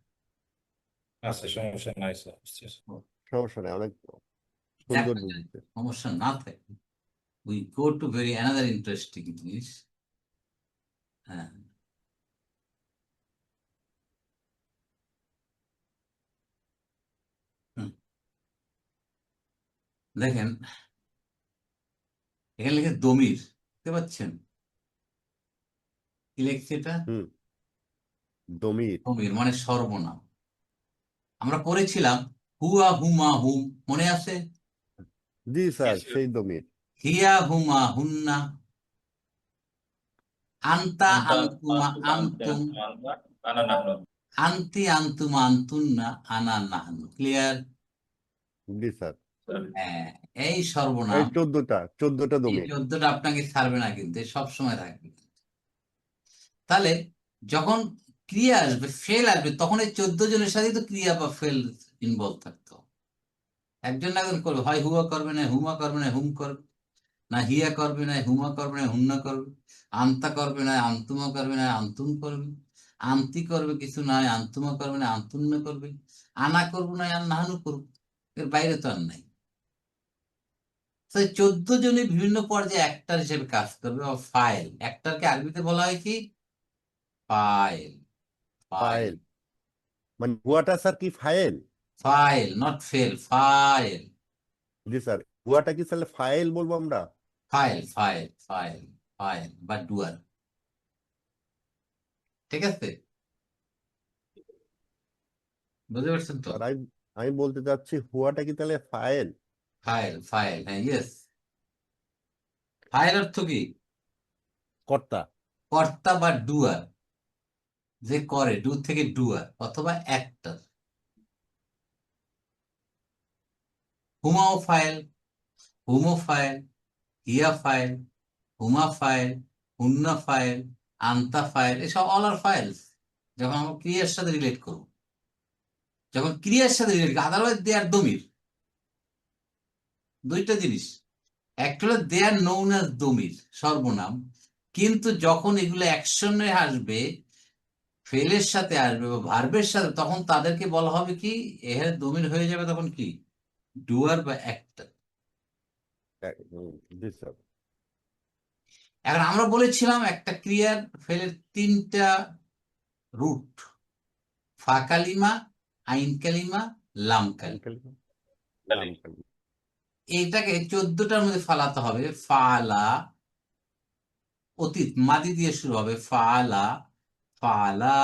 আচ্ছা, সমস্যা নাই স্যার, বুঝছি স্যার। সমস্যা নেই, অনেক সুন্দর একটা বুঝতে। সমস্যা না থাকে, we go to very another interesting জিনিস। হ্যাঁ, হুম, দেখেন এখানে লিখে দমির, বুঝতে পারছেন কি লিখছে এটা? হুম, দমির। দমির মানে সর্বনাম। আমরা পড়েছিলাম হুয়া হুমা হুম, মনে আছে? জি স্যার, সেই দমির। হিয়া হুমা হুন্না, আন্তা আন্তা আন্তুমা আন্তুমা আনতেন আন্তুম, আনবা আনা নাহনু। আন্তি আন্তুমা আন্তুন্না, আনা নাহনু। ক্লিয়ার? জি স্যার, হ্যাঁ, এই এই সর্বনাম, 14টা এই দমির। 14টা আপনাকে ছাড়বে না কিন্তু, সব সময় থাকবে। তাহলে যখন ক্রিয়া আসবে, ফেল আসবে, তখন এই 14 জনের সাথে তো ক্রিয়া বা ফেল ইনভলভ থাকতো। একজন না একজন করবে, হয় হুয়া করবে, না হুমা করবে, না হুম করবে, না হিয়া করবে, না হুমা করবে, না হুন্না করবে, আন্তা করবে, না আন্তুমা করবে, না আন্তুম করবে, আন্তি করবে কিছু, না আন্তুমা করবে, না আন্তুন্না করবে, আনা করবো, না আর নাহানু করবো। এর বাইরে তো আর নাই। তো 14 জনই বিভিন্ন পর্যায়ে অ্যাক্টর হিসেবে কাজ করবে, বা ফাইল। অ্যাক্টরকে আরবিতে বলা হয় কি? ফাইল। ফাইল, ফাইল মানে হুয়াটা স্যার কি ফাইল? ফাইল, নট ফেল, ফাইল। জি স্যার, হুয়াটা কি তাহলে ফাইল বলবো আমরা? ফাইল, ফাইল, ফাইল, ফাইল বা ডুয়ার। ঠিক আছে, বুঝতে পারছেন তো? স্যার আমি আমি বলতে চাচ্ছি হুয়াটা কি তাহলে ফাইল? ফাইল, ফাইল, হ্যাঁ, ইয়েস। ফাইল অর্থ কি? কর্তা। কর্তা বা ডুয়ার, যে করে, ডু থেকে ডুয়ার অথবা অ্যাক্টর। হুমাও ফাইল, হুমো ফাইল, হিয়া ফাইল, হুমা ফাইল, হুন্না ফাইল, আন্তা ফাইল, এসব অল আর ফাইলস। যখন আমরা ক্রিয়ার সাথে রিলেট করব, যখন ক্রিয়ার সাথে রিলেট, আদারওয়াইজ দে আর দমির। দুইটা জিনিস, একটা হলো দে আর নোন অ্যাজ দমির, সর্বনাম। কিন্তু যখন এগুলো অ্যাকশনে আসবে, ফেলের সাথে আসবে বা ভার্বের সাথে, তখন তাদেরকে বলা হবে কি, এখানে দমির হয়ে যাবে তখন কি, ডুয়ার বা অ্যাক্টর। জি স্যার। এখন আমরা বলেছিলাম একটা ক্রিয়ার ফেলের 3টা রুট, ফা কালিমা, আইন কালিমা, লাম কালিমা। আঙ্কেল, নাম কালি। এইটাকে 14টার মধ্যে ফালাতে হবে। ফালা, অতীত মাদি দিয়ে শুরু হবে, ফালা, ফালা,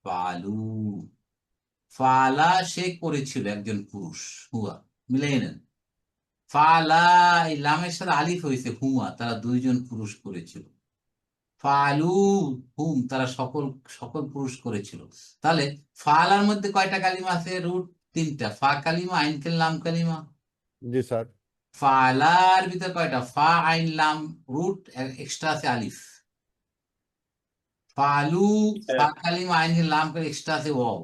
ফালু। ফালা সে করেছিল, একজন পুরুষ, হুয়া, মিলাই নেন। ফালা, এই লামের সাথে আলিফ হয়েছে, হুমা, তারা 2জন পুরুষ করেছিল। ফালু, হুম, তারা সকল সকল পুরুষ করেছিল। তাহলে ফালার মধ্যে কয়টা কালিমা আছে? রুট 3টা, ফা কালিমা, আইন কালিমা, লাম কালিমা। জি স্যার। ফালার ভিতরে কয়টা? ফা, আইন, লাম, রুট, এক্সট্রা আছে আলিফ। ফালু, ফা কালিমা, আইন কালিমা, লাম কালিমা, এক্সট্রা আছে ওয়াও।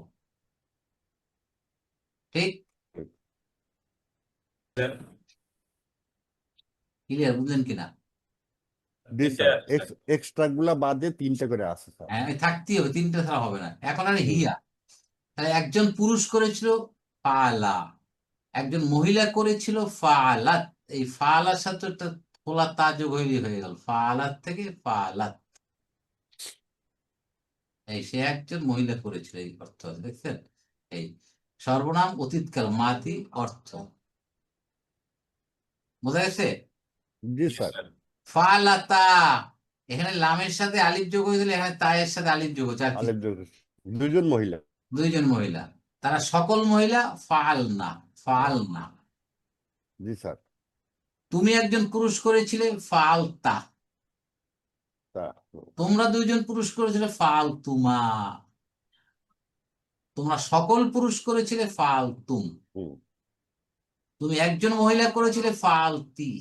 ঠিক? ক্লিয়ার, বুঝলেন কিনা? জি স্যার, এক্সট্রা গুলা বাদে 3টা করে আছে স্যার। হ্যাঁ, থাকতেই হবে, 3টা ছাড়া হবে না। এখন আর হুম, হিয়া, তাহলে একজন পুরুষ করেছিল, ফালা। একজন মহিলা করেছিল, ফালাত। এই ফালার সাথে একটা খোলা তা যোগ হয়ে গেল, ফালাত থেকে ফালাত। এই সে একজন মহিলা করেছিল, এই অর্থ আছে, দেখছেন? এই সর্বনাম অতীতকাল, মাদি অর্থ। বোঝা গেছে? জি স্যার। ফালাতা, এখানে লামের সাথে আলিফ যোগ হয়ে দিলে, এখানে তায়ের সাথে আলিফ যোগ হচ্ছে, আর কি? আলেপ যোগেশ, 2জন মহিলা। 2জন মহিলা, তারা সকল মহিলা। ফাল না, ফাল না। জি স্যার। তুমি একজন পুরুষ করেছিলে ফালতা, তা তোমরা দুইজন পুরুষ করেছিলে ফালতুমা, তোমরা সকল পুরুষ করেছিলে ফালতুম, হুম, তুমি একজন মহিলা করেছিলে ফালতি,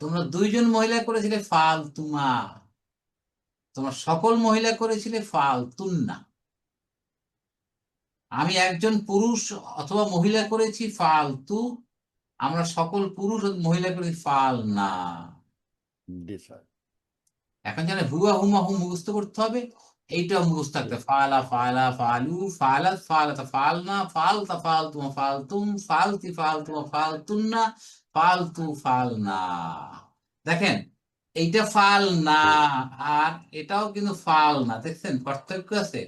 তোমরা দুইজন মহিলা করেছিলে ফালতুমা, তোমরা সকল মহিলা করেছিলে ফালতুন্না, আমি একজন পুরুষ অথবা মহিলা করেছি ফালতু, আমরা সকল পুরুষ ও মহিলা করেছি ফালনা। জি স্যার। এখন যেন হুয়া হুমা হুম মুখস্থ করতে হবে, এইটাও মুখস্থ থাকতে ফালা ফালা ফালু ফালাত ফালাতা ফালনা ফালতা ফালতুমা ফালতুম ফালতি ফালতুমা ফালতুন্না ফালতু ফালনা। দেখেন এইটা ফাল না, হুম, আর এটাও কিন্তু ফাল না, দেখছেন পার্থক্য আছে?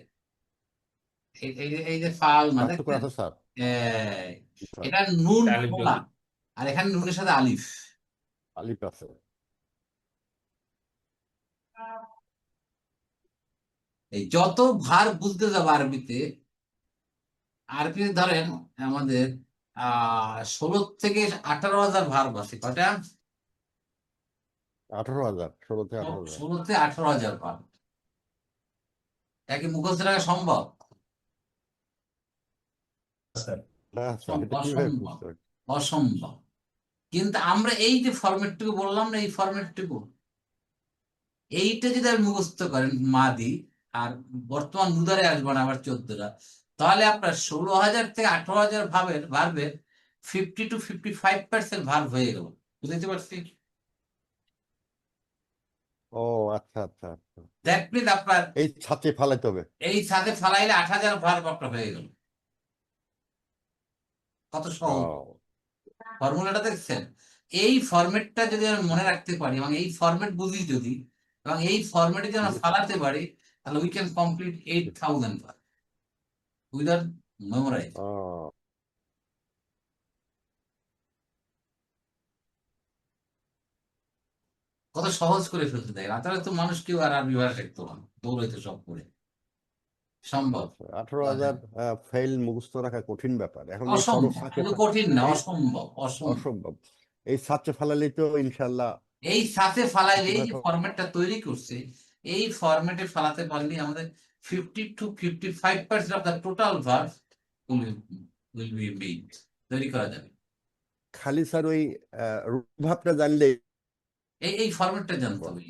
এই যে ফাল না, পার্থক্য দেখছেন? আছে স্যার। এই, জি স্যার। এটা নুন আলিফ ফোলা, যোগ। আর এখানে নুনের সাথে আলিফ। আলিফ আছে। এই যত ভার বুঝতে যাবো আরবিতে, আরবিতে ধরেন আমাদের 16 থেকে 18,000 ভার আছে, কয়টা? 18,000, 16 থেকে 18,000। 16 থেকে 18,000 ভার। একে মুখস্থ রাখা সম্ভব? স্যার না স্যার, এটা কিভাবে অসম্ভব, বুঝতে পারছি? অসম্ভব। কিন্তু আমরা এই যে ফরম্যাটটুকু বললাম না, এই ফরম্যাটটুকু, এইটা যদি আপনি মুখস্থ করেন মাদি, আর বর্তমান মুদারে আসবেন আবার 14টা, তাহলে আপনার 16,000 থেকে 18,000 ভার্বের 50 to 55% ভার্ব হয়ে গেল। বুঝতে পারছি? ও আচ্ছা আচ্ছা আচ্ছা। দ্যাট মিন আপনার এই ছাঁচে ফালাইতে হবে। এই সাথে ফালাইলে 8,000 ভার্ব আপনার হয়ে গেল। কত সহজ ও ফর্মুলাটা, দেখছেন? এই ফরম্যাটটা যদি আমি মনে রাখতে পারি এবং এই ফরম্যাট বুঝি যদি, এবং এই ফরম্যাটে যদি আমরা ফালাতে পারি, তাহলে we can complete 8,000 verb without memorize. ও কত সহজ করে ফেলতে দেয়, তাহলে তো মানুষ কেউ আর আরবি ভাষা শিখতো না, দৌড়াইতো সব করে। সম্ভব? আচ্ছা, 18,000 ফাইল মুখস্থ রাখা কঠিন ব্যাপার। এখন এই সরো অসম্ভব, ছাঁচে শুধু কঠিন না, এই অসম্ভব, অসম্ভব। অসম্ভব। এই ছাঁচে ফালালেই তো ইনশাল্লাহ এই সাথে ফালাইলে, এই যে ছোটখাটো। ফরম্যাটটা তৈরি করছে, এই ফরম্যাটে ফালাতে পারলে আমাদের 50 to 55% of the total verb will be made, তৈরি করা যাবে। খালি স্যার ওই ভাবটা জানলেই এই ফরম্যাটটা জানতে হবে।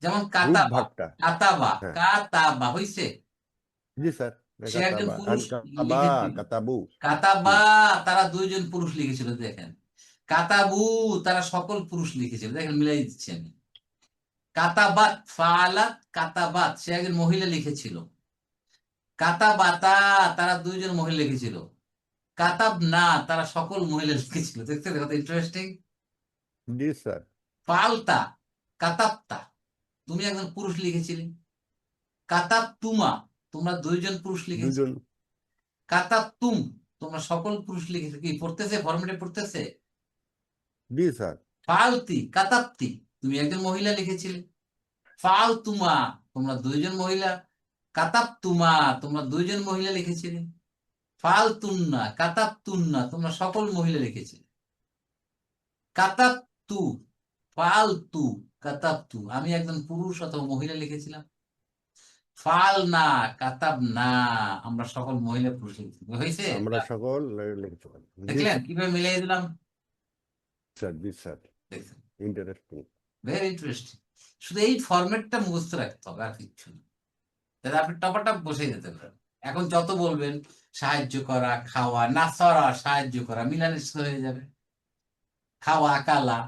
যেমন রূপ কাতাবা, ভাবটা। কাতাবা, হ্যাঁ কাতাবা হইছে, জি স্যার। সে একজন কাতাবা পুরুষ কাবা লিখেছিল। কাতাবু। কাতাবা, হুম, তারা দুইজন পুরুষ লিখেছিল, দেখেন। কাতাবু, তারা সকল পুরুষ লিখেছিল, দেখেন মিলাই দিচ্ছেন। কাতাবাত ফালাত কাতাবাত, সে একজন মহিলা লিখেছিল। কাতাবাতা, তারা দুইজন মহিলা লিখেছিল। কাতাব না, তারা সকল মহিলা লিখেছিল, দেখতে কত ইন্টারেস্টিং। জি স্যার। ফালতা, কাতাবতা, তুমি একজন পুরুষ লিখেছিলে। কাতাব তুমা, তোমরা দুইজন পুরুষ লিখেছিলে। দুজন। কাতাব তুম, তোমরা সকল পুরুষ লিখেছে। কি পড়তেছে? ফরম্যাটে পড়তেছে? জি স্যার। ফালতি কাতাবতি, তুমি একজন মহিলা লিখেছিলে। ফালতুমা, তোমরা দুইজন মহিলা। কাতাবতুমা, তোমরা দুইজন মহিলা লিখেছিলে। ফালতুন্না কাতাবতুন্না, তোমরা সকল মহিলা লিখেছিলে। কাতাবতু, ফালতু, কাতাবতু, আমি একজন পুরুষ অথবা মহিলা লিখেছিলাম। ফাল না, কাতাব না, আমরা সকল মহিলা পুরুষ লিখেছি। হয়েছে? আমরা সকল লিখতে পারি। জি দেখলেন কিভাবে মিলিয়ে দিলাম? স্যার। জি স্যার। দেখছেন, ইন্টারেস্টিং। Very interesting. শুধু এই ফরম্যাটটা মুখস্থ রাখতে হবে, আর কিচ্ছু না। তাহলে আপনি টপাটপ বসে যেতে পারেন। এখন যত বলবেন সাহায্য করা, খাওয়া, নাসরা সাহায্য করা, মিলানিস্ট হয়ে যাবে। খাওয়া, কালা,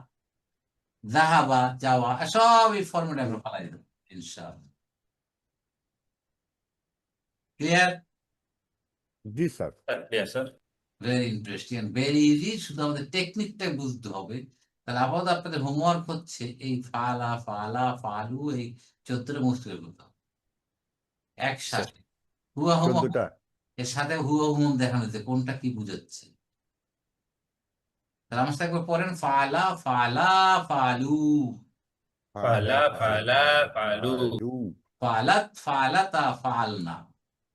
জাহাবা যাওয়া, সব এই ফরম্যাটে আমরা ফালাই দেবো ইনশাআল্লাহ। ক্লিয়ার? জি sir. Clear sir. Very interesting, very easy. শুধু আমাদের টেকনিকটা বুঝতে হবে। তাহলে আপাতত আপনাদের হোমওয়ার্ক হচ্ছে এই ফালা ফালা ফালু, এই 14টা মুখস্থ করে ফেলতে হবে একসাথে। হুয়া হুম, 14টা। এর সাথে হুয়া হুম দেখানো যাচ্ছে কোনটা কি বুঝাচ্ছে। তাহলে আমার সাথে একবার পড়েন, ফালা ফালা ফালু, ফালা ফালা ফালু, ফালু। ফালাত ফালাতা ফালনা,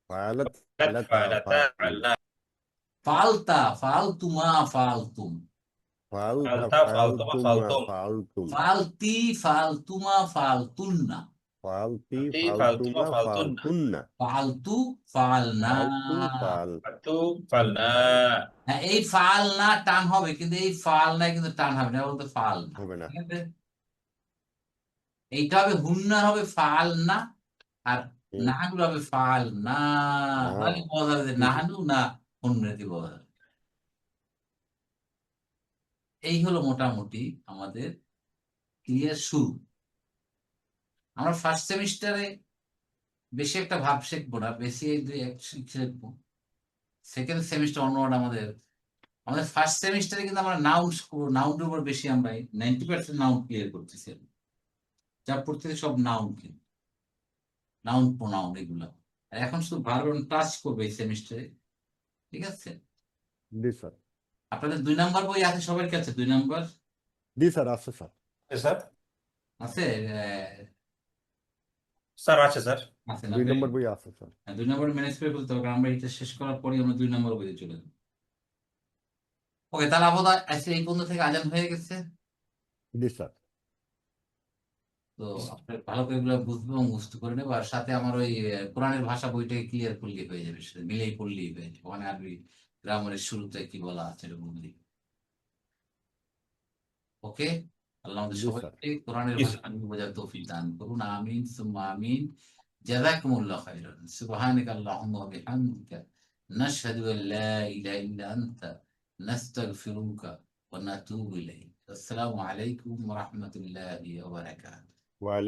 ফালাত ফালাত ফালাতা ফালাতা ফালু। ফালনা। ফালতা, ফালতুমা, ফালতুম, ফালতা ফালতুমা ফালতুম, ফালতুম, ফালতি, ফালতুমা, ফালতুন্না, ফালতি, ফালতি ফালতুমা ফালতুমা, ফালতুন্না, ফালতুন্না, ফালতু, ফালনা। ফালতু, ফাল, ফালতু ফালনা। হ্যাঁ, এই ফালনা টান হবে, কিন্তু এই ফালনা কিন্তু টান হবে না, বলতে ফালনা। হবে না। ঠিক আছে, এইটা হবে হুন্না, হবে ফালনা, আর হুম, নাহানু হবে ফালনা। তাহলে বোঝা যাবে যে নাহানু না হুন্নতি বোঝা যাবে। এই হলো মোটামুটি আমাদের ক্রিয়ার শুরু। আমরা ফার্স্ট সেমিস্টারে বেশি একটা ভাব শিখবো না, বেশি এই দুই এক শিখবো। সেকেন্ড সেমিস্টার অন্যটা আমাদের আমাদের ফার্স্ট সেমিস্টারে কিন্তু আমরা নাউনের উপর বেশি, আমরা 90% নাউন ক্লিয়ার করতেছি। যা পড়তেছি সব নাউন, কিন্তু নাউন প্রোনাউন এগুলো। আর এখন শুধু ভার্ব টাচ করবে এই সেমিস্টারে। ঠিক আছে, জি স্যার, আপনাদের 2 নম্বর বই আছে সবার কাছে? 2 নম্বর জি স্যার, আছে স্যার, স্যার, আছে? স্যার আছে স্যার। আছে না? 2 নম্বর বই আছে স্যার। 2 নম্বর ম্যানেজ করে ফেলতে হবে, কারণ আমরা এটা শেষ করার পরেই আমরা 2 নম্বর বইতে চলে যাবো। ওকে, তাহলে আপাতত আজকে এই পর্যন্ত থেকে আজান হয়ে গেছে। জি স্যার, তো আপনার ভালো করে এগুলো বুঝবো এবং মুখস্থ করে নেবো, আর সাথে আমার ওই কোরআনের ভাষা বইটাকে ক্লিয়ার করলেই হয়ে যাবে, সেটা মিলেই পড়লেই হয়ে যাবে। ওখানে আরবি গ্রামারের শুরুতে কি বলা আছে এটা বললেই। ওকে, আল্লাহ আমাদের জি স্যার। সবাইকে কোরআনের জি ভাষা বোঝার তৌফিক দান করুন। আমিন সুম্মা আমিন। জাযাকুমুল্লাহু খাইরান। সুবহানাকা আল্লাহুম্মা ওয়া বিহামদিকা নাশহাদু আল লা ইলাহা ইল্লা আনতা নাস্তাগফিরুকা ওয়া নাতুবু ইলাইক। আসসালামু আলাইকুম ওয়া রাহমাতুল্লাহি ওয়া বারাকাতুহু। ওয়ালাইকুম